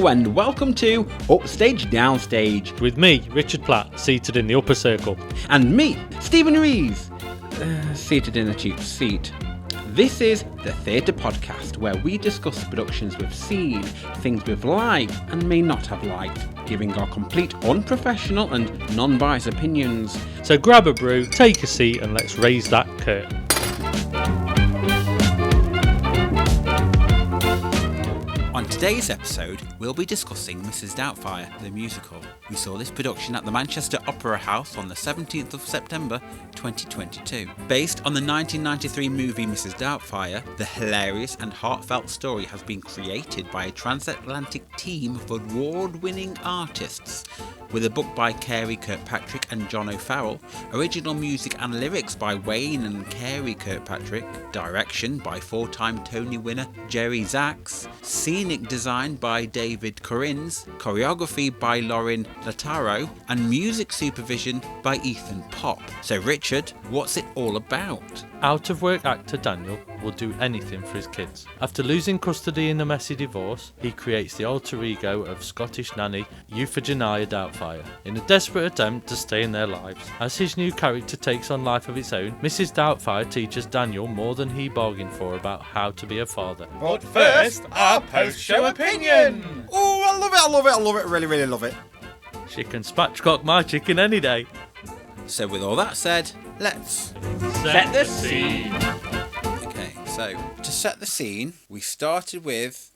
Hello and welcome to Upstage Downstage. With me, Richard Platt, seated in the upper circle. And me, Stephen Rees, seated in a cheap seat. This is the Theatre Podcast, where we discuss productions we've seen, things we've liked and may not have liked, giving our complete unprofessional and non-biased opinions. So grab a brew, take a seat and let's raise that curtain. On today's episode, we'll be discussing Mrs. Doubtfire, the musical. We saw this production at the Manchester Opera House on the 17th of September 2022. Based on the 1993 movie Mrs. Doubtfire, the hilarious and heartfelt story has been created by a transatlantic team of award-winning artists, with a book by Carey Kirkpatrick and John O'Farrell, original music and lyrics by Wayne and Carey Kirkpatrick, direction by four-time Tony winner Jerry Zaks, scenic design by David Corinnes, choreography by Lauren Lataro, and music supervision by Ethan Pop. So Richard, what's it all about? Out-of-work actor Daniel will do anything for his kids. After losing custody in a messy divorce, he creates the alter ego of Scottish nanny Euphegenia Doubtfire in a desperate attempt to stay in their lives. As his new character takes on life of its own, Mrs. Doubtfire teaches Daniel more than he bargained for about how to be a father. But first, our post-show opinion! Oh, I love it, really love it. She can spatchcock my chicken any day. So with all that said, let's Set the scene. Okay, so to set the scene, we started with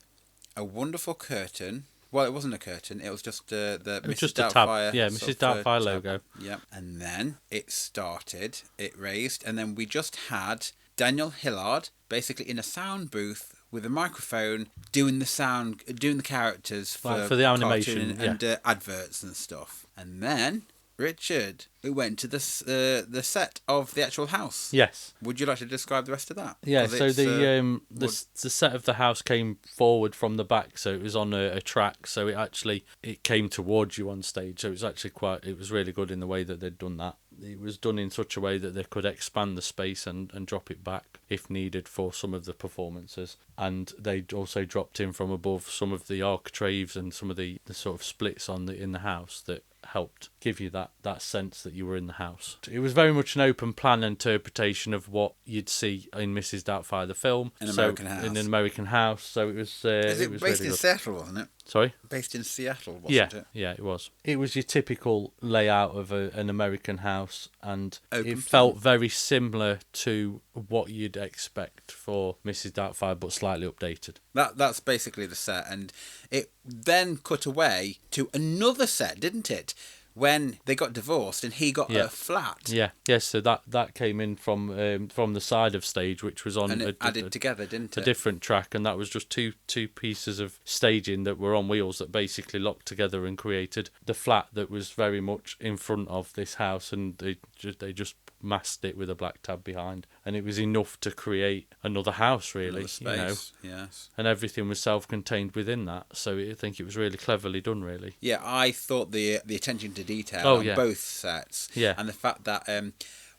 a wonderful curtain. Well, it wasn't a curtain, it was just the Mrs. Just a Doubtfire. tab. Yeah, Mrs. Doubtfire logo. Yep. And then it started, it raised, and then we just had Daniel Hillard basically in a sound booth with a microphone doing the characters for the animation and adverts and stuff. And then Richard, we went to the set of the actual house. Yes. Would you like to describe the rest of that? Yeah, so the set of the house came forward from the back, so it was on a track, so it came towards you on stage, so it was really good in the way that they'd done that. It was done in such a way that they could expand the space and drop it back if needed for some of the performances. And they also dropped in from above some of the architraves and some of the sort of splits in the house that helped give you that sense that you were in the house. It was very much an open plan interpretation of what you'd see in Mrs. Doubtfire, the film. In an American house. So it was. Is it was based really in good. Seattle, wasn't it? Sorry? Based in Seattle, wasn't it? Yeah, it was. It was your typical layout of an American house, and Open it felt very similar to what you'd expect for Mrs. Doubtfire, but slightly updated. That's basically the set, and it then cut away to another set, didn't it? When they got divorced and he got a flat. Yeah, yes. So that came in from the side of stage, which was on and it added together, didn't it? A different track, and that was just two pieces of staging that were on wheels that basically locked together and created the flat that was very much in front of this house, and they just masked it with a black tab behind, and it was enough to create another house, really. Another space, yes. And everything was self-contained within that, so I think it was really cleverly done, really. Yeah, I thought the attention to detail on both sets, and the fact that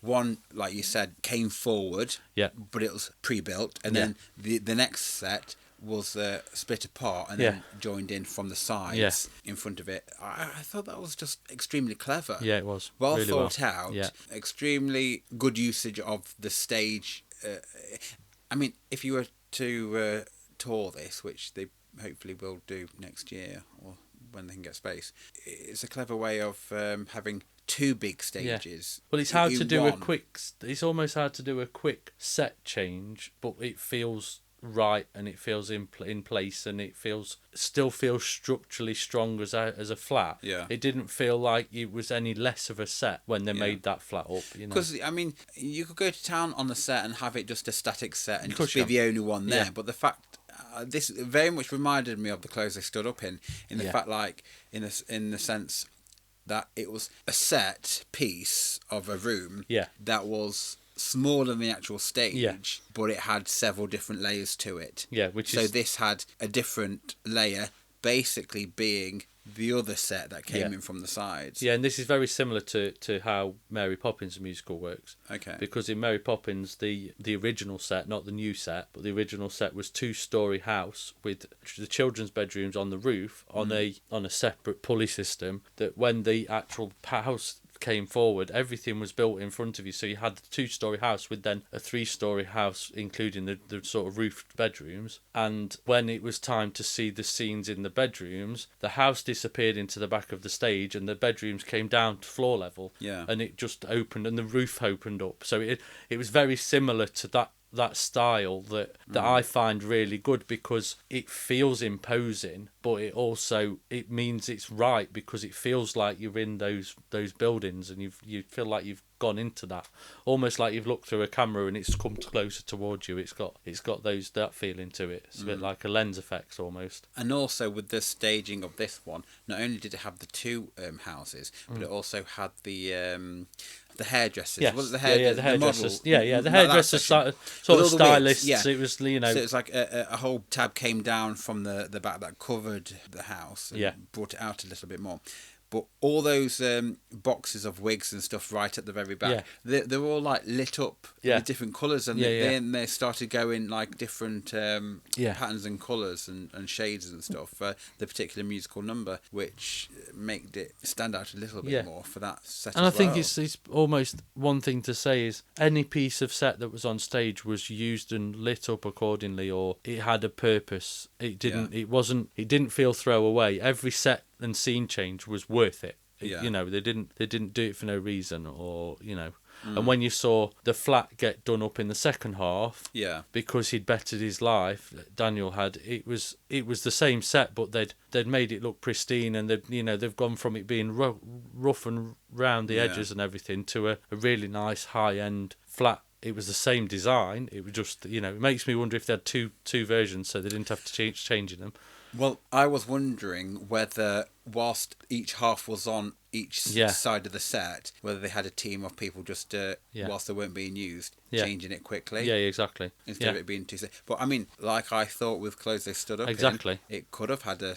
one, like you said, came forward, but it was pre-built, and then the next set was split apart and then joined in from the sides in front of it. I thought that was just extremely clever. Yeah, it was. Well really thought out. Yeah. Extremely good usage of the stage. I mean, if you were to tour this, which they hopefully will do next year or when they can get space, it's a clever way of having two big stages. Well, it's hard to do it's almost hard to do a quick set change, but it feels right, and it feels in place, and it still feels structurally strong as a flat. Yeah, it didn't feel like it was any less of a set when they made that flat up. Because I mean, you could go to town on the set and have it just a static set and just be the only one there. But the fact this very much reminded me of the clothes they stood up in the fact, like in the sense that it was a set piece of a room that was smaller than the actual stage, but it had several different layers to it. Yeah, this had a different layer, basically being the other set that came in from the sides. Yeah, and this is very similar to how Mary Poppins the musical works. Okay. Because in Mary Poppins, the original set, not the new set, but the original set was 2-story house with the children's bedrooms on the roof on a separate pulley system. That when the actual house came forward, everything was built in front of you, so you had the 2-story house with then a 3-story house including the sort of roofed bedrooms. And when it was time to see the scenes in the bedrooms, the house disappeared into the back of the stage and the bedrooms came down to floor level, and it just opened and the roof opened up. So it was very similar to that style that I find really good, because it feels imposing, but it means it's right, because it feels like you're in those buildings and you feel like you've gone into that, almost like you've looked through a camera and it's come closer towards you. It's got that feeling to it. It's a bit like a lens effect almost. And also with the staging of this one, not only did it have the two houses, but it also had the hairdressers. Yes. Was it the hairdressers? The model? Yeah. The hairdressers, sort of stylists. Yeah. It was, So it was like a whole tab came down from the back that covered the house and brought it out a little bit more. But all those boxes of wigs and stuff right at the very back, they're all like lit up with different colours, and then they started going like different patterns and colours and shades and stuff for the particular musical number, which made it stand out a little bit more for that set. And I think it's almost one thing to say is any piece of set that was on stage was used and lit up accordingly, or it had a purpose. It didn't feel throwaway. Every set and scene change was worth it. You know, they didn't do it for no reason, or you know. And when you saw the flat get done up in the second half, because he'd bettered his life, Daniel had, it was the same set, but they'd made it look pristine, and they've gone from it being rough and round the edges and everything to a really nice high end flat. It was the same design. It was just, it makes me wonder if they had two versions, so they didn't have to changing them. Well, I was wondering whether, whilst each half was on each side of the set, whether they had a team of people just, whilst they weren't being used, changing it quickly. Yeah, exactly. Instead of it being two sets. But I mean, like I thought with clothes they stood up exactly. in, it could have had a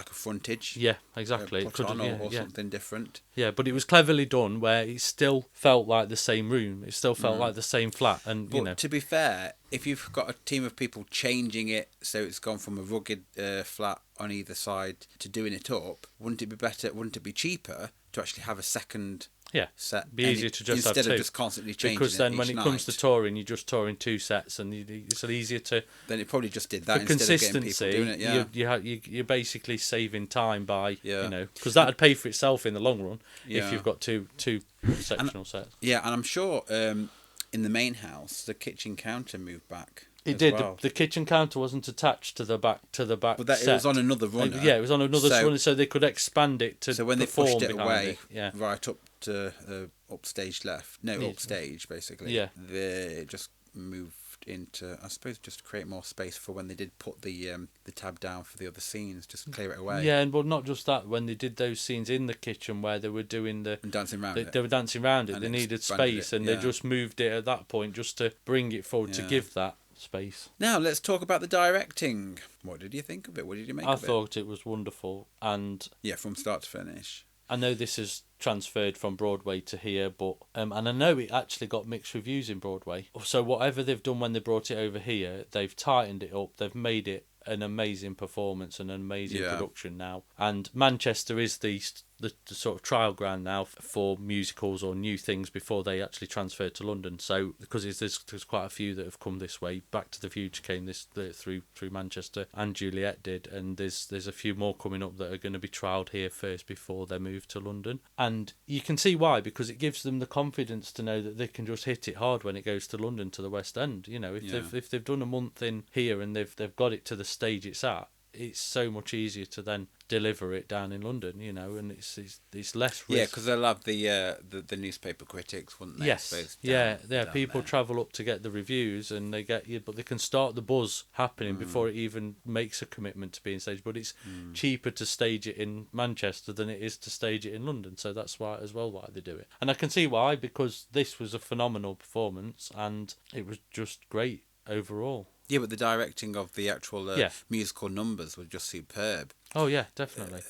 frontage. Yeah, exactly. Put on or something different. Yeah, but it was cleverly done where it still felt like the same room. It still felt like the same flat. And But to be fair, if you've got a team of people changing it so it's gone from a rugged flat on either side to doing it up, wouldn't it be cheaper to actually have a second set? Be easier to just have two. Instead of just constantly changing it. Because then when it comes to touring, you're just touring two sets, and it's easier to... Then it probably just did that instead of getting people doing it, you're basically saving time by, because that would pay for itself in the long run if you've got two sectional sets. Yeah, and I'm sure in the main house, the kitchen counter moved back. It did. Well. The kitchen counter wasn't attached to the back. But it was on another runner. Yeah, it was on another runner, so they could expand it to. So when they pushed it away, it. right up to upstage left, upstage basically. Yeah. It just moved into, I suppose, just to create more space for when they did put the tab down for the other scenes, just clear it away. Yeah, and not just that. When they did those scenes in the kitchen where they were doing and dancing around they were dancing around it. And they needed space, and they just moved it at that point just to bring it forward to give that space. Now let's talk about the directing. What did you think of it? What did you make of it? I thought it was wonderful, and from start to finish. I know this is transferred from Broadway to here, but and I know it actually got mixed reviews in Broadway. So whatever they've done when they brought it over here, they've tightened it up. They've made it an amazing performance and an amazing production now. And Manchester is the sort of trial ground now for musicals or new things before they actually transfer to London. So because there's quite a few that have come this way. Back to the Future came through Manchester, and Juliet did, and there's a few more coming up that are going to be trialled here first before they move to London. And you can see why, because it gives them the confidence to know that they can just hit it hard when it goes to London, to the West End. If they've done a month in here and they've got it to the stage it's at, it's so much easier to then deliver it down in London, and it's less risk. Yeah, because they'll have the newspaper critics, wouldn't they? Yes, people travel up to get the reviews, and they get but they can start the buzz happening before it even makes a commitment to being staged. But it's cheaper to stage it in Manchester than it is to stage it in London, so that's why they do it. And I can see why, because this was a phenomenal performance, and it was just great overall. Yeah, but the directing of the actual Yeah. musical numbers were just superb. Oh yeah, definitely.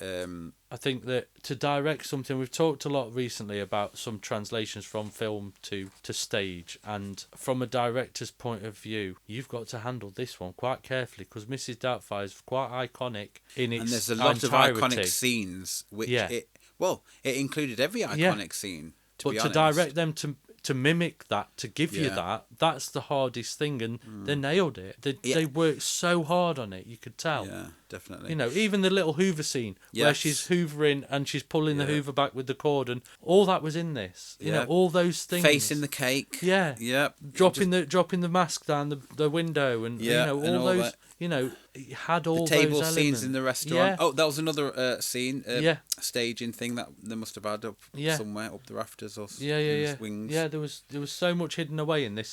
I think that to direct something, we've talked a lot recently about some translations from film to stage, and from a director's point of view, you've got to handle this one quite carefully because Mrs. Doubtfire is quite iconic in its And there's a lot entirety. of iconic scenes, which Yeah. it included every iconic scene. To be But to honest. direct them to mimic that, to give you Yeah. that's the hardest thing, and they nailed it. They worked so hard on it, you could tell. Yeah, definitely. You know, even the little Hoover scene where Yes. she's hoovering and she's pulling the Hoover back with the cord, and all that was in this. You know, all those things. Facing the cake. Yeah. Yep. Dropping the mask down the window, and Yeah, you know, and all all those. that. You know, it had all The table those scenes elements. in the restaurant. Yeah. Oh, that was another scene. Yeah. Staging thing that they must have had up somewhere up the rafters or Yeah. wings. Yeah, there was so much hidden away in this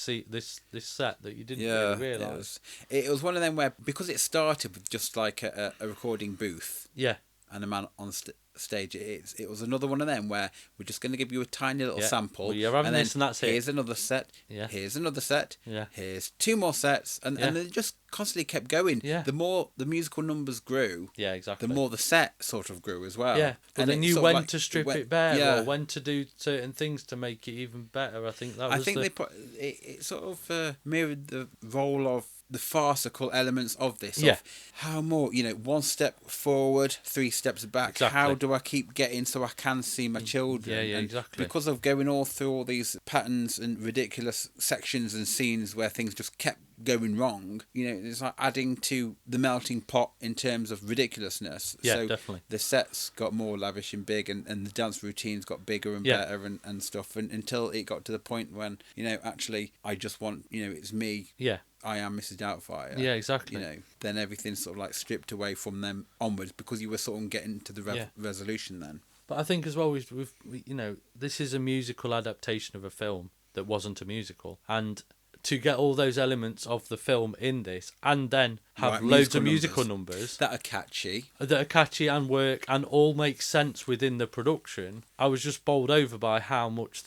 set that you didn't really realise. It was one of them where, because it started with just like a recording booth Yeah. and a man on stage, it was another one of them where we're just going to give you a tiny little sample. Well, you're having and then this and that's it. Here's another set. Yeah. Here's another set. Yeah. Here's two more sets. And they just constantly kept going. Yeah. The more the musical numbers grew, Yeah, exactly. the more the set sort of grew as well. Yeah, but And they it knew sort of when like- to strip went- it bare yeah. or when to do certain things to make it even better. I think that was I think they put it sort of mirrored the role of the farcical elements of this. Yeah. Of how more, one step forward, 3 steps back. Exactly. How do I keep getting so I can see my children? Yeah, And exactly. because of going all through all these patterns and ridiculous sections and scenes where things just kept going wrong, it's like adding to the melting pot in terms of ridiculousness. Yeah, so definitely. the sets got more lavish and big, and the dance routines got bigger and Yeah. better and stuff, and until it got to the point when actually I just want, it's me. Yeah. I am Mrs. Doubtfire. Yeah, exactly. Then everything's sort of like stripped away from them onwards, because you were sort of getting to the resolution then. But I think as well, we've this is a musical adaptation of a film that wasn't a musical, and to get all those elements of the film in this, and then have Right, loads of musical numbers that are catchy. that are catchy and work and all make sense within the production. I was just bowled over by how much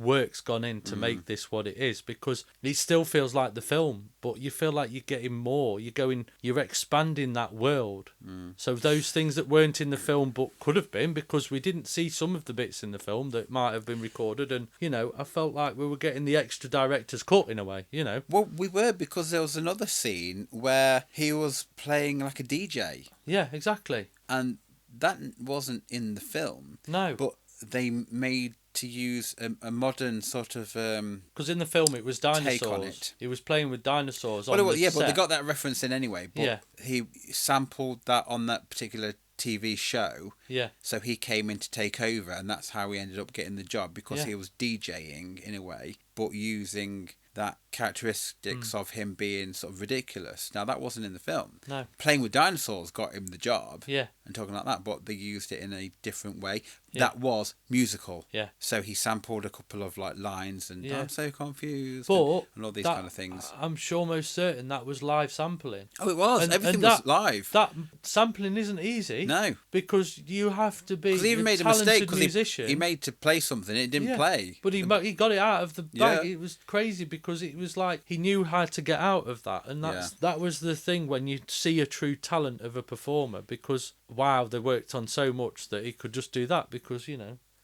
work's gone in to make this what it is, because it still feels like the film, but you feel like you're getting more. You're expanding that world. So those things that weren't in the film but could have been, because we didn't see some of the bits in the film that might have been recorded, and I felt like we were getting the extra director's cut in a way. Well, we were, because there was another scene where he was playing like a DJ, Yeah, exactly. and that wasn't in the film. No. But they made to use a modern sort of Because in the film it was dinosaurs. take on it. He was playing with dinosaurs well, on the yeah, but they set. got that reference in anyway. But Yeah. he sampled that on that particular TV show. Yeah. So he came in to take over, and that's how he ended up getting the job, because Yeah. he was DJing in a way, but using that characteristics of him being sort of ridiculous. Now, that wasn't in the film. No. Playing with dinosaurs got him the job. Yeah. And talking like that, but they used it in a different way. Yeah. That was musical. Yeah. So he sampled a couple of like lines and Yeah. I'm so confused But and all these that- kind of things. I'm sure most certain that was live sampling. Oh, it was. And- Everything and was that- live. That sampling isn't easy. No. Because you have to be Because he even a made a talented mistake, because musician. he made to play something, it didn't play. But he got it out of the bag. Yeah. It was crazy, because it was like he knew how to get out of that, and that was the thing when you see a true talent of a performer. Because wow, they worked on so much that he could just do that, because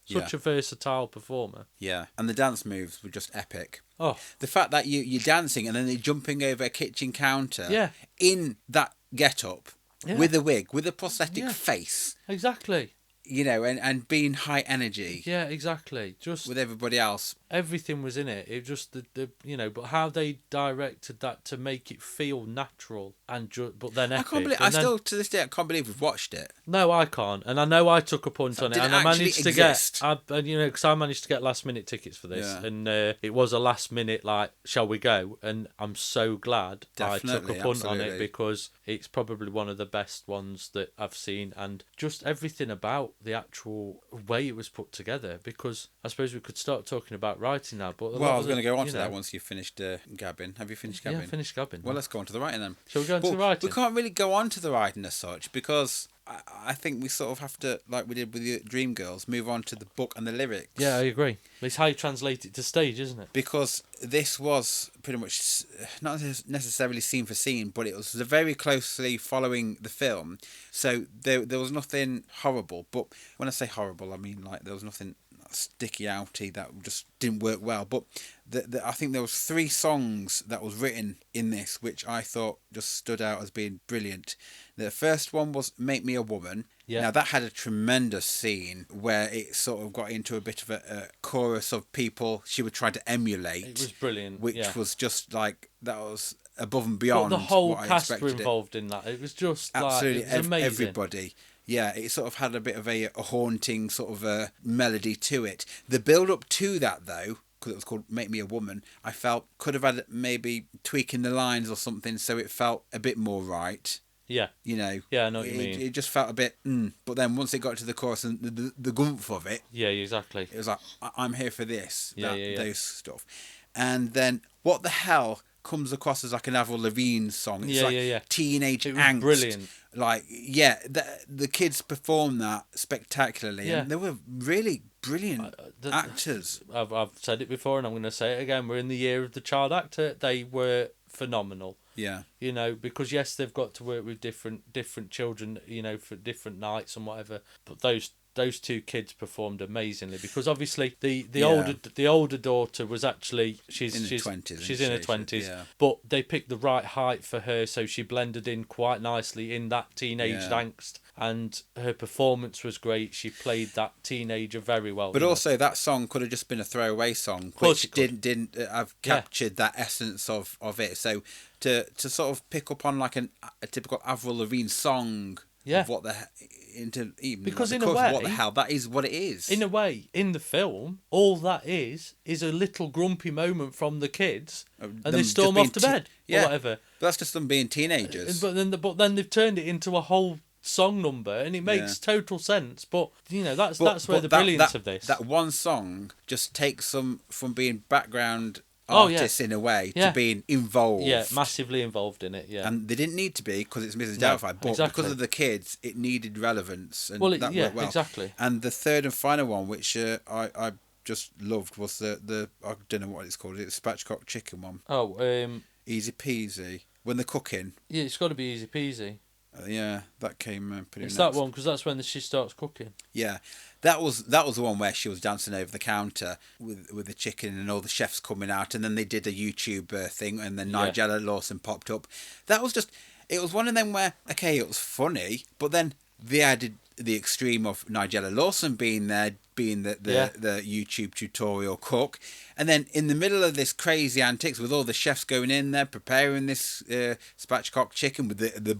such a versatile performer. Yeah, and the dance moves were just epic. Oh, The fact that you're dancing and then you're jumping over a kitchen counter Yeah. in that get-up, Yeah. with a wig, with a prosthetic Yeah. face, exactly. and being high energy Yeah, exactly. Just with everybody else. everything was in it. It just but how they directed that to make it feel natural and but then epic. I can't believe. And then- Still to this day, I can't believe we've watched it. No, I can't, and I know I took a punt on it, did it and I actually managed to exist? because I managed to get last minute tickets for this, Yeah. and it was a last minute like, shall we go? And I'm so glad I took Definitely, a punt on it, absolutely. because it's probably one of the best ones that I've seen, and just everything about the actual way it was put together. Because I suppose we could start talking about writing now, but Well, I was going to go on to that once you've finished Gabbing. Have you finished Gabbing? Yeah, finished Gabbing. Well, let's go on to the writing then. Shall we go on to the writing? We can't really go on to the writing as such, because I think we sort of have to, like we did with the Dreamgirls, move on to the book and the lyrics. Yeah, I agree. It's how you translate it to stage, isn't it? Because this was pretty much not necessarily scene for scene, but it was very closely following the film. So there was nothing horrible. But when I say horrible, I mean like there was nothing sticky outy that just didn't work well. But I think there was 3 songs that was written in this which I thought just stood out as being brilliant. The first one was Make Me a Woman. Yeah. Now that had a tremendous scene where it sort of got into a bit of a chorus of people she would try to emulate. It was brilliant. Which was just like, that was above and beyond the whole what cast I were expected. involved in that. It was just Absolutely, like, it was amazing. everybody. Yeah, it sort of had a bit of a haunting sort of a melody to it. The build-up to that, though, because it was called Make Me a Woman, I felt could have had maybe tweaking the lines or something so it felt a bit more right. Yeah. You know. Yeah, I know what you mean. It just felt a bit, but then once it got to the chorus and the gumph of it. Yeah, exactly. It was like, I'm here for this. Yeah. Those stuff. And then, What the Hell comes across as like an Avril Lavigne song. It's teenage angst. Brilliant. Like, the kids performed that spectacularly, and they were really brilliant actors. I've said it before, and I'm going to say it again. We're in the year of the child actor. They were phenomenal. Yeah. You know, because yes, they've got to work with different children, you know, for different nights and whatever. But those 2 kids performed amazingly, because obviously the older daughter was actually she's in her 20s, yeah. but they picked the right height for her, so she blended in quite nicely in that teenage angst, and her performance was great. She played that teenager very well. But also that song could have just been a throwaway song, which didn't have captured that essence of it. So to sort of pick up on like a typical Avril Lavigne song. Yeah. Of what the because like in a way, what the hell, that is what it is. In a way, in the film, all that is a little grumpy moment from the kids, and they storm off to bed or whatever. But that's just them being teenagers. But then they've turned it into a whole song number, and it makes total sense. But you know, that's where the brilliance of this. That one song just takes them from being background artists in a way to being involved. Yeah, massively involved in it. Yeah, and they didn't need to be because it's Mrs. Doubtfire, but because of the kids, it needed relevance, and that worked well. Exactly. And the third and final one, which I just loved, was the I don't know what it's called. It's spatchcock chicken one. Oh, Easy Peasy. When they're cooking. Yeah, it's got to be Easy Peasy. That came pretty. It's that one because that's when she starts cooking. Yeah, that was the one where she was dancing over the counter with the chicken and all the chefs coming out, and then they did a YouTube thing, and then Nigella Lawson popped up. That was it was one of them where it was funny, but then they added the extreme of Nigella Lawson being there, being the YouTube tutorial cook, and then in the middle of this crazy antics with all the chefs going in there preparing this spatchcock chicken with the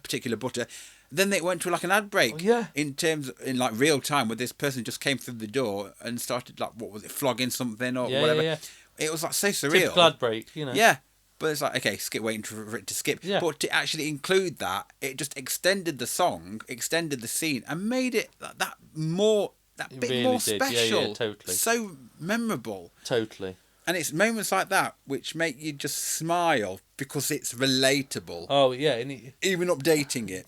particular butter, then they went to like an ad break. In like real time, where this person just came through the door and started like, what was it, flogging something or whatever. It was like so surreal. Typical ad break, you know. Yeah. But it's like, okay, waiting for it to skip. Yeah. But to actually include that, it just extended the song, extended the scene, and made it that bit really more did. special. Yeah, totally. So memorable. Totally. And it's moments like that which make you just smile because it's relatable. Oh, yeah. And even updating it.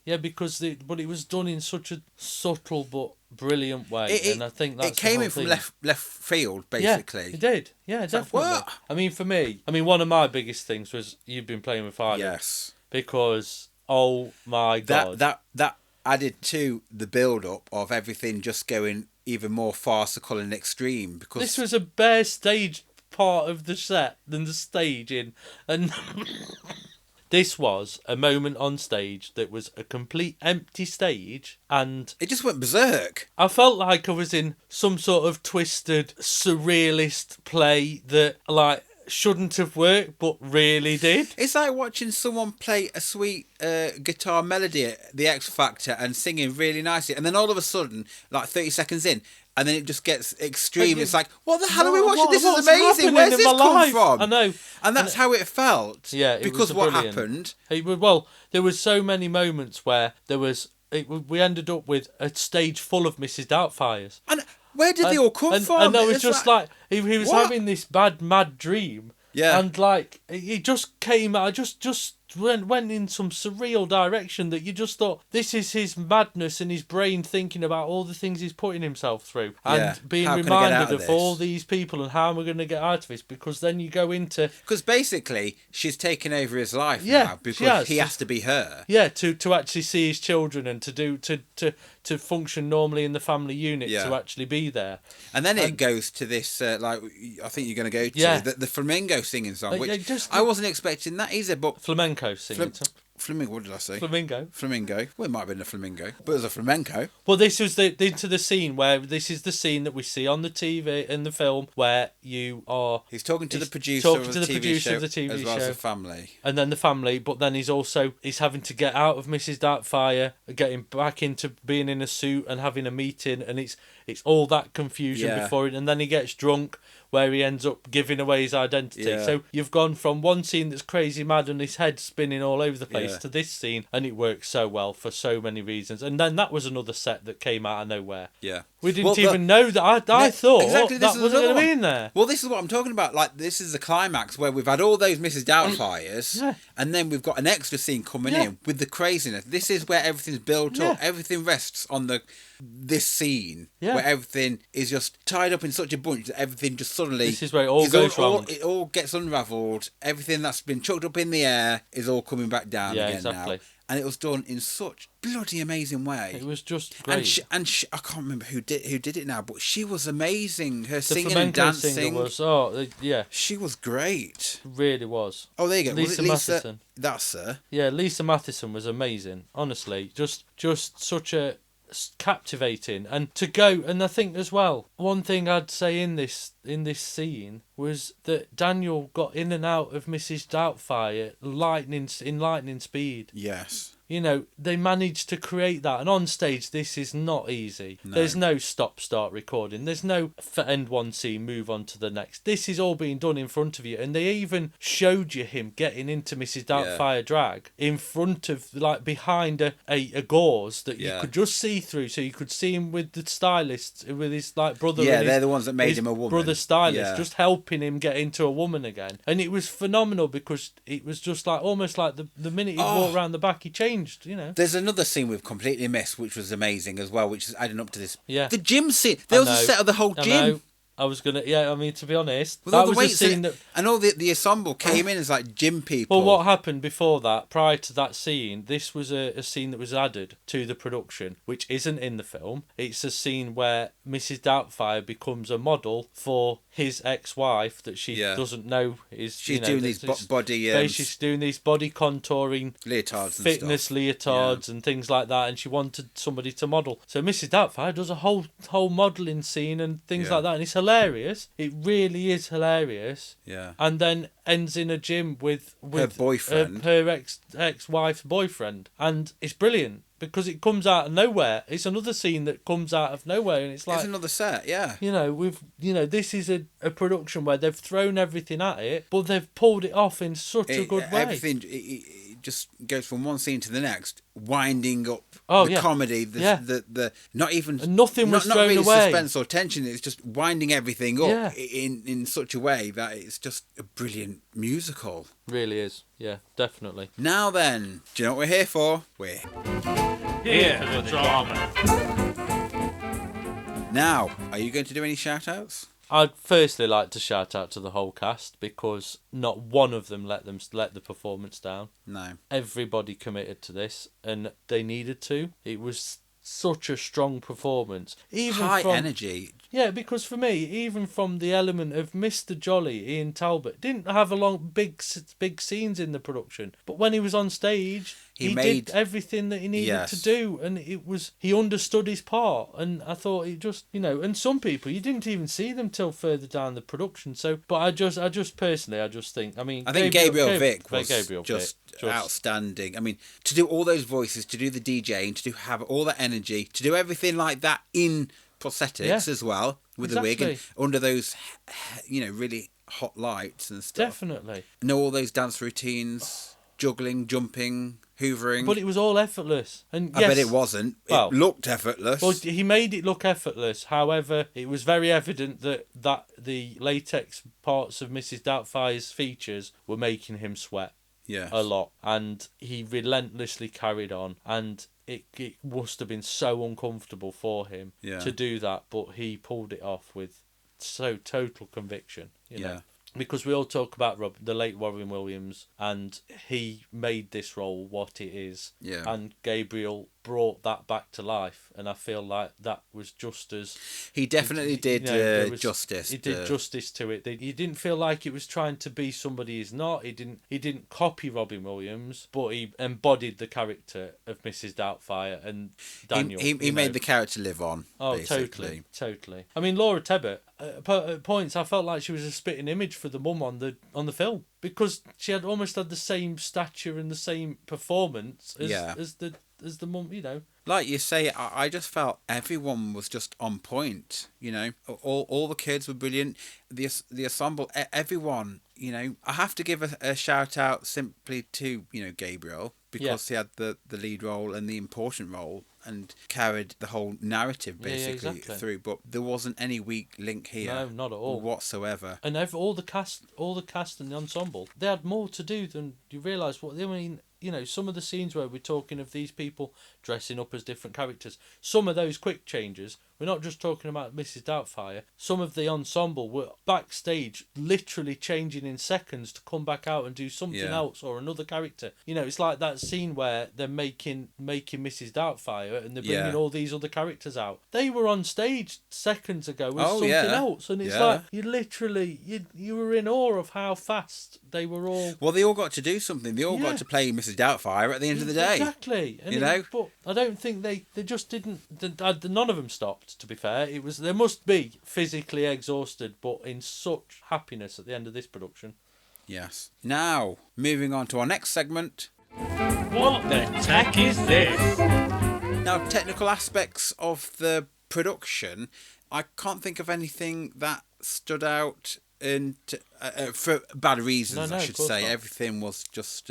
Yeah, because it was done in such a subtle but brilliant way, and I think that's it came in from left field, basically. Yeah, it did. Yeah, definitely. What? I mean, for me, one of my biggest things was you've been playing with fire. Yes. Because oh my god, that added to the build up of everything just going even more farcical and extreme, because this was a bare stage part of the set than the staging, and this was a moment on stage that was a complete empty stage, and it just went berserk. I felt like I was in some sort of twisted surrealist play that like shouldn't have worked but really did. It's like watching someone play a sweet guitar melody at the X Factor and singing really nicely, and then all of a sudden, like 30 seconds in, and then it just gets extreme. It's like, what the hell are we watching? This is amazing. Where's this come from? I know. And that's how it felt. Yeah, because what happened? Well, there was so many moments where we ended up with a stage full of Mrs. Doubtfires. And where did they all come from? And there was just like he was having this mad dream. Yeah. And like it just came out, just went in some surreal direction that you just thought, this is his madness and his brain thinking about all the things he's putting himself through and being How can I get out reminded of of this? all these people and how am I going to get out of this? Because then you go into... Because basically, she's taken over his life Yeah, now she because has. he has to be her. Yeah, to actually see his children and to function normally in the family unit, Yeah. to actually be there. And then it goes to this, I think you're going to go to, Yeah. the flamenco singing song, which just- I wasn't expecting that either, but... Flamenco singing. Flamingo, what did I say? Flamingo. Flamingo. Well, it might have been a flamingo, but it was a flamenco. Well, this was into the scene where this is the scene that we see on the TV in the film where you are. He's talking to the producer talking of to the the TV producer show, of the TV as well as show. the family. And then the family, but then he's having to get out of Mrs. Doubtfire, getting back into being in a suit and having a meeting, and it's all that confusion Yeah. before it, and then he gets drunk, where he ends up giving away his identity. Yeah. So you've gone from one scene that's crazy mad and his head spinning all over the place Yeah. to this scene, and it works so well for so many reasons. And then that was another set that came out of nowhere. Yeah. We didn't even know that. I thought exactly, this that is wasn't another going to be one. in there. Well, this is what I'm talking about. Like, this is the climax where we've had all those Mrs. Doubtfires, Yeah. and then we've got an extra scene coming Yeah. in with the craziness. This is where everything's built up. Yeah. Everything rests on this scene, Yeah. where everything is just tied up in such a bunch that everything just suddenly... This is where it all goes wrong. It all gets unravelled. Everything that's been chucked up in the air is all coming back down Yeah, again exactly. now. And it was done in such bloody amazing way. It was just great. And she, I can't remember who did it now, but she was amazing. Her The singing flamenco and dancing. singer was, yeah, She was great. really was. Oh, there you go. Lisa Was it Lisa? Matheson. That's her. Yeah, Lisa Matheson was amazing. Honestly, just such a captivating, and to go, and I think as well, one thing I'd say in this scene was that Daniel got in and out of Mrs. Doubtfire in lightning speed. Yes. You know, they managed to create that. And on stage, this is not easy. No. There's no stop-start recording. There's no end one scene, move on to the next. This is all being done in front of you. And they even showed you him getting into Mrs. Doubtfire drag in front of, like, behind a gauze that you could just see through. So you could see him with the stylist, with his, like, brother. Yeah, and they're his, the ones that made his him a woman. brother stylist, Yeah. just helping him get into a woman again. And it was phenomenal because it was just like, almost like the minute he walked around the back, he changed, you know. There's another scene we've completely missed, which was amazing as well, which is adding up to this. Yeah. The gym scene. There was a set of the whole I gym. know. I was gonna, I mean, to be honest, With all that the was a weights scene in it, that. and all the ensemble came in as like gym people. Well, what happened before that, prior to that scene, this was a scene that was added to the production, which isn't in the film. It's a scene where Mrs. Doubtfire becomes a model for his ex-wife that she doesn't know is. She's doing these body. She's doing these body contouring leotards, and fitness stuff. leotards and things like that, and she wanted somebody to model. So Mrs. Doubtfire does a whole modelling scene and things like that, and it's hilarious. It really is hilarious. Yeah. And then ends in a gym with her boyfriend, her ex-wife's boyfriend, and it's brilliant because it comes out of nowhere. It's another scene that comes out of nowhere, and it's like it's another set. Yeah. You know, this is a production where they've thrown everything at it, but they've pulled it off in such a good way. Everything it just goes from one scene to the next, winding up comedy. The not even and nothing was not thrown really away. suspense or tension. It's just winding everything up Yeah. in such a way that it's just a brilliant musical. Really is. Yeah, definitely. Now then, do you know what we're here for? We're Here for the drama. now. Are you going to do any shout outs? I'd firstly like to shout out to the whole cast because not one of them let the performance down. No. Everybody committed to this, and they needed to. It was such a strong performance. Even High from, energy. Yeah, because for me, even from the element of Mr. Jolly, Ian Talbot, didn't have a long big scenes in the production, but when he was on stage, he did everything that he needed to do, and he understood his part. And I thought it just, and some people you didn't even see them till further down the production. So, but I just personally, think, I think Gabriel Vick was Gabriel just Vick, outstanding. I mean, to do all those voices, to do the DJing, to have all that energy, to do everything like that in prosthetics as well, with the wig and under those, really hot lights and stuff. Definitely. Know all those dance routines, juggling, jumping, hoovering. But it was all effortless. And I bet it wasn't. It looked effortless. Well, he made it look effortless. However, it was very evident that the latex parts of Mrs. Doubtfire's features were making him sweat. a lot, and he relentlessly carried on, and it must have been so uncomfortable for him to do that, but he pulled it off with so total conviction, you know. Because we all talk about the late Robin Williams, and he made this role what it is. Yeah. And Gabriel brought that back to life, and I feel like that was just as... He definitely did justice. He did justice to it. He didn't feel like it was trying to be somebody he's not. He didn't copy Robin Williams, but he embodied the character of Mrs. Doubtfire and Daniel. He made the character live on. Oh, basically. Totally. I mean, Laura Tebbutt, at points, I felt like she was a spitting image for the mum on the film, because she had almost had the same stature and the same performance as the mum, you know. Like you say, I just felt everyone was just on point, you know. All the kids were brilliant. The ensemble, everyone, you know. I have to give a shout out simply to, you know, Gabriel, because he had the lead role and the important role and carried the whole narrative basically through. But there wasn't any weak link here. No, not at all whatsoever. And all the cast and the ensemble, they had more to do than you realise. What I mean, you know, some of the scenes where we're talking of these people dressing up as different characters, some of those quick changes, we're not just talking about Mrs. Doubtfire, some of the ensemble were backstage literally changing in seconds to come back out and do something else or another character. You know, it's like that scene where they're making Mrs. Doubtfire and they're bringing all these other characters out. They were on stage seconds ago with something else, and it's like you literally you were in awe of how fast they were all. Well, they all got to do something. They all got to play Mrs. Doubtfire at the end of the day. Exactly. And you know, but I don't think they just didn't. None of them stopped. To be fair, it was they must be physically exhausted, but in such happiness at the end of this production. Yes. Now, moving on to our next segment. What the tack is this? Now, technical aspects of the production, I can't think of anything that stood out, and for bad reasons, I should say. Not. Everything was just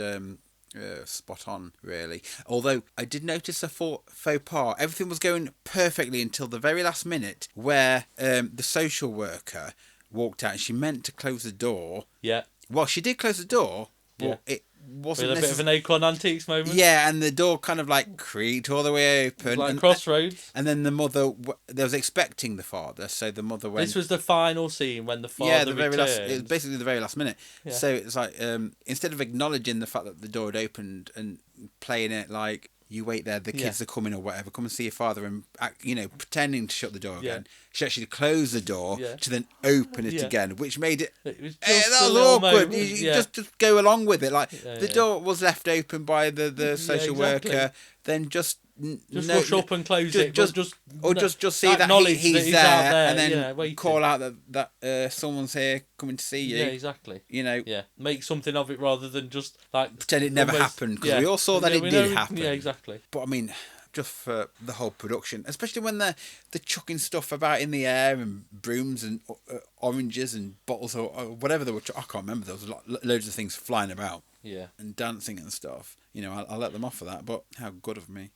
spot on, really. Although I did notice a faux pas. Everything was going perfectly until the very last minute, where the social worker walked out and she meant to close the door. Yeah. Well, she did close the door, but it wasn't with a bit of an Acorn Antiques moment. Yeah, and the door kind of like creaked all the way open. Like Crossroads. And then the mother, they was expecting the father, so the mother went. This was the final scene when the father returned. It was basically the very last minute. Yeah. So it's like, instead of acknowledging the fact that the door had opened and playing it like, you wait there, the kids are coming or whatever, come and see your father, and you know, pretending to shut the door again. She actually closed the door to then open it again, which made it was that was awkward. You just go along with it. Like the door was left open by the social worker, then just rush up and close it. Just see that he's there, and then call out that someone's here coming to see you. Yeah, exactly. You know, make something of it rather than just like pretend it never happened, because we all saw that it did happen. Yeah, exactly. But I mean, just for the whole production, especially when they're chucking stuff about in the air and brooms and oranges and bottles or whatever they were. I can't remember. There was loads of things flying about. Yeah. And dancing and stuff. You know, I'll let them off for that, but how good of me.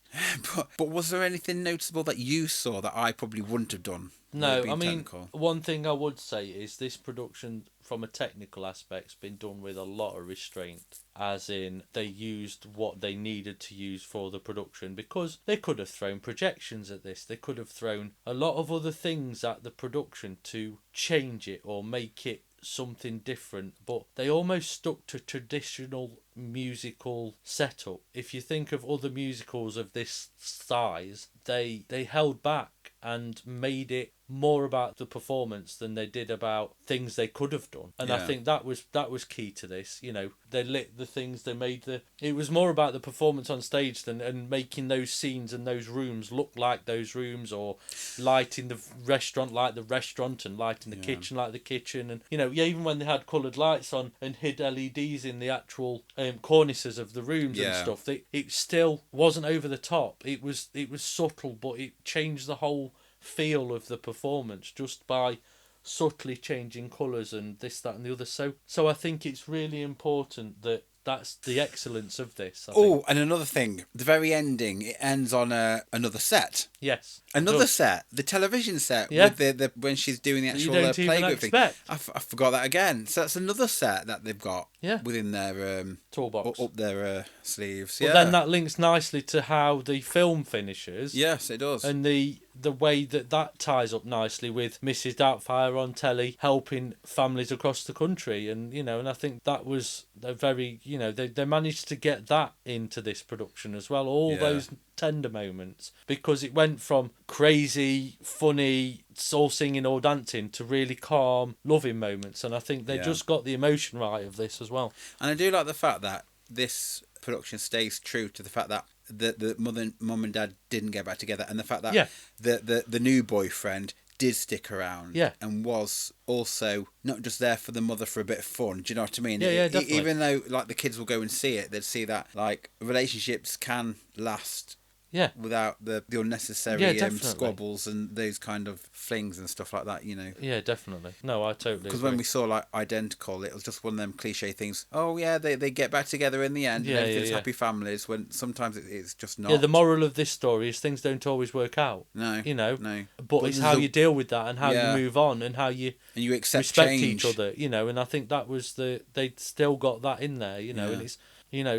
But was there anything noticeable that you saw that I probably wouldn't have done? No, I mean, one thing I would say is this production, from a technical aspect, has been done with a lot of restraint. As in, they used what they needed to use for the production, because they could have thrown projections at this. They could have thrown a lot of other things at the production to change it or make it something different, but they almost stuck to traditional musical setup. If you think of other musicals of this size, they held back and made it more about the performance than they did about things they could have done. And I think that was key to this. You know, they lit the things, they made it was more about the performance on stage and making those scenes and those rooms look like those rooms, or lighting the restaurant like the restaurant and lighting the kitchen like the kitchen. And, you know, even when they had coloured lights on and hid LEDs in the actual cornices of the rooms and stuff, it still wasn't over the top. It was subtle, but it changed the whole feel of the performance just by subtly changing colours and this, that and the other. So I think it's really important that that's the excellence of this. I Oh, think. and another thing, the very ending, it ends on another set. Yes. Another set, the television set, Yeah. with the when she's doing the That you actual don't even playgroup thing. expect. I forgot that again. So that's another set that they've got Yeah. within their Toolbox. up their sleeves. But Yeah. then that links nicely to how the film finishes. Yes, it does. And the way that ties up nicely with Mrs. Doubtfire on telly helping families across the country, and and I think that was a very they managed to get that into this production as well, all Yeah. those tender moments, because it went from crazy, funny, all singing or dancing to really calm, loving moments, and I think they just got the emotion right of this as well. And I do like the fact that this production stays true to the fact that the mum and dad didn't get back together, and the fact that the new boyfriend did stick around, and was also not just there for the mother for a bit of fun. Do you know what I mean? Yeah, definitely. Even though like the kids will go and see it, they'd see that like relationships can last. Yeah. Without the unnecessary squabbles and those kind of flings and stuff like that, Yeah, definitely. No, I totally Because agree. when we saw like Identical, it was just one of them cliche things. Oh yeah, they get back together in the end. Yeah, and everything's yeah. happy families. When sometimes it's just not. Yeah, the moral of this story is things don't always work out. No. No. But But it's there's how a- you deal with that and how Yeah. you move on and how you and you accept respect change. each other, and I think that was they still got that in there, and it's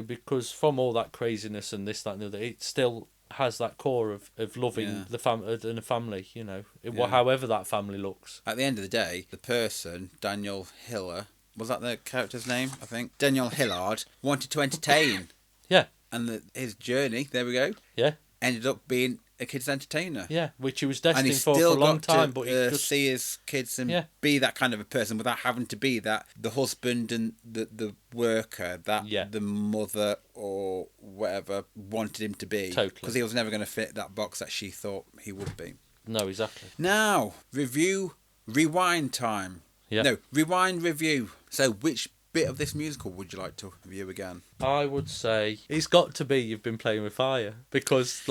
because from all that craziness and this, that and the other, it still has that core of loving the and a family, however that family looks. At the end of the day, the person, Daniel Hiller, was that the character's name? I think Daniel Hillard wanted to entertain. Yeah. And his journey, there we go. Yeah. Ended up being a kid's entertainer. Yeah, which he was And destined he for still a long got time, to but he just see his kids and be that kind of a person without having to be that the husband and the worker that the mother or whatever wanted him to be. Totally. Because he was never going to fit that box that she thought he would be. No, exactly. Now, rewind time. Yeah. No, rewind review. So, which bit of this musical would you like to review again? I would say it's got to be You've Been Playing with Fire, because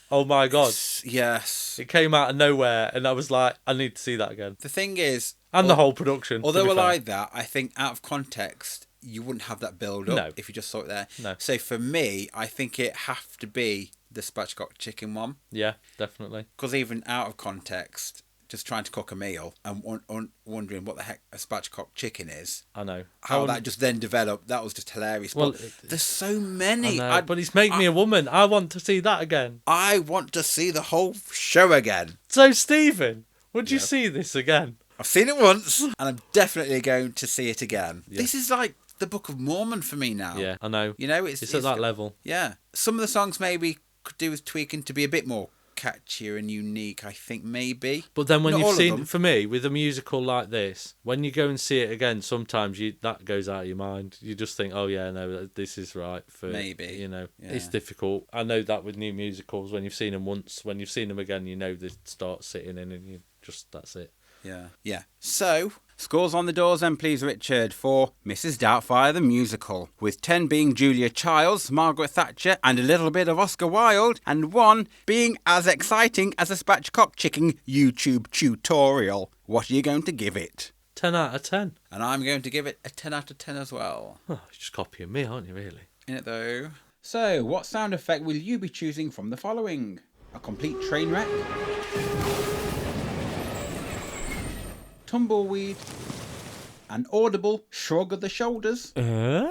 oh my god, yes, it came out of nowhere and I was like, I need to see that again. The thing is, and the whole production. Although I like that, I think out of context you wouldn't have that build up if you just saw it there. No. So for me, I think it have to be the spatchcock chicken one. Yeah, definitely. Because even out of context, just trying to cook a meal and wondering what the heck a spatchcock chicken is. I know. How that just then developed, that was just hilarious. Well, but there's so many. I know, but it's made me a woman. I want to see that again. I want to see the whole show again. So, Stephen, would you see this again? I've seen it once, and I'm definitely going to see it again. Yeah. This is like the Book of Mormon for me now. Yeah, I know. It's at that level. Yeah. Some of the songs maybe could do with tweaking to be a bit more catchier and unique, I think, maybe. But then when Not all you've of seen, them. for me, with a musical like this, when you go and see it again, sometimes that goes out of your mind. You just think, oh yeah, no, this is right for Maybe. It's difficult. I know that with new musicals, when you've seen them once, when you've seen them again, they start sitting in, and you just, that's it. Yeah. So, scores on the doors then, please, Richard, for Mrs. Doubtfire the musical, with 10 being Julia Childs, Margaret Thatcher, and a little bit of Oscar Wilde, and 1 being as exciting as a spatchcock chicken YouTube tutorial. What are you going to give it? 10 out of 10. And I'm going to give it a 10 out of 10 as well. Oh, you're just copying me, aren't you, really? In it though. So, what sound effect will you be choosing from the following? A complete train wreck? Tumbleweed? An audible shrug of the shoulders? A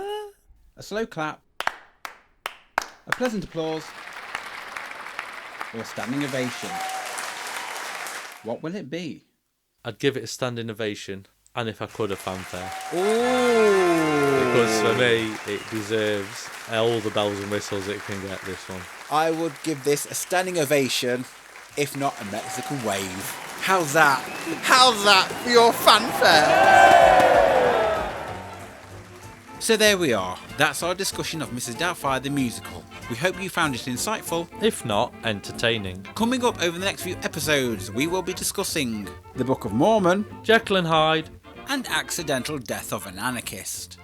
slow clap? A pleasant applause? Or a standing ovation? What will it be? I'd give it a standing ovation, and if I could, a fanfare. Ooh! Because for me, it deserves all the bells and whistles it can get, this one. I would give this a standing ovation, if not a Mexican wave. How's that? How's that for your fanfare? So there we are. That's our discussion of Mrs. Doubtfire the musical. We hope you found it insightful. If not, entertaining. Coming up over the next few episodes, we will be discussing the Book of Mormon Jekyll and Hyde. and Accidental Death of an Anarchist.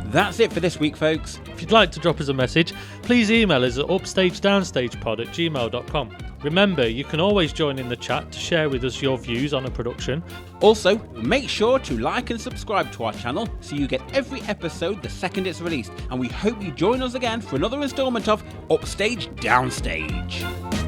That's it for this week, folks. If you'd like to drop us a message, please email us at upstagedowstagepod@gmail.com. Remember, you can always join in the chat to share with us your views on a production. Also, make sure to like and subscribe to our channel so you get every episode the second it's released. And we hope you join us again for another instalment of Upstage Downstage.